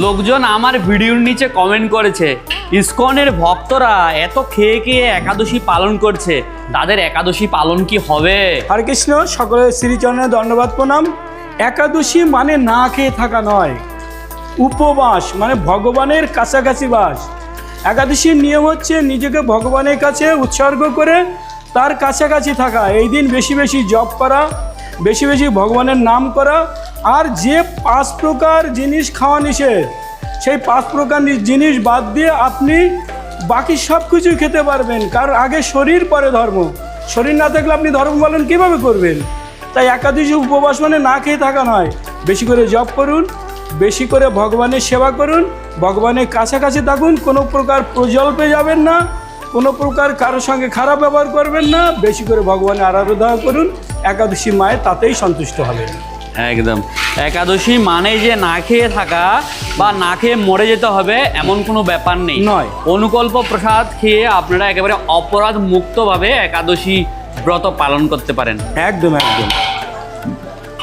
লোকজন আমার ভিডিওর নিচে কমেন্ট করেছে ইসকনের ভক্তরা এত খেয়ে খেয়ে একাদশী পালন করছে, তাদের একাদশী পালন কি হবে? হরে কৃষ্ণ, সকলের শ্রীচরণে দণ্ডবাদ প্রণাম। একাদশী মানে না খেয়ে থাকা নয়, উপবাস মানে ভগবানের কাছাকাছি বাস। একাদশীর নিয়ম হচ্ছে নিজেকে ভগবানের কাছে উৎসর্গ করে তার কাছাকাছি থাকা। এই দিন বেশি বেশি জপ করা, বেশি বেশি ভগবানের নাম করা, আর যে 5 প্রকার জিনিস খাওয়া নিষেধ, সেই 5 প্রকার জিনিস বাদ দিয়ে আপনি বাকি সব কিছু খেতে পারবেন। কারণ আগে শরীর পরে ধর্ম, শরীর না থাকলে আপনি ধর্ম পালন কীভাবে করবেন? তাই একাদশী উপবাস মানে না খেয়ে থাকা নয়, বেশি করে জপ করুন, বেশি করে ভগবানের সেবা করুন, ভগবানের কাছাকাছি থাকুন, কোনো প্রকার প্রজল্পে যাবেন না, কোনো প্রকার কারোর সঙ্গে খারাপ ব্যবহার করবেন না, বেশি করে ভগবানের আরাধনা করুন, একাদশী মায়ের তাতেই সন্তুষ্ট হবেন। একদম, একাদশী মানে যে না খেয়ে থাকা বা না খেয়ে মরে যেতে হবে এমন কোনো ব্যাপার নেই, নয়। অনুকল্প প্রসাদ খেয়ে আপনারা একেবারে অপরাধ মুক্তভাবে একাদশী ব্রত পালন করতে পারেন। একদম একদম।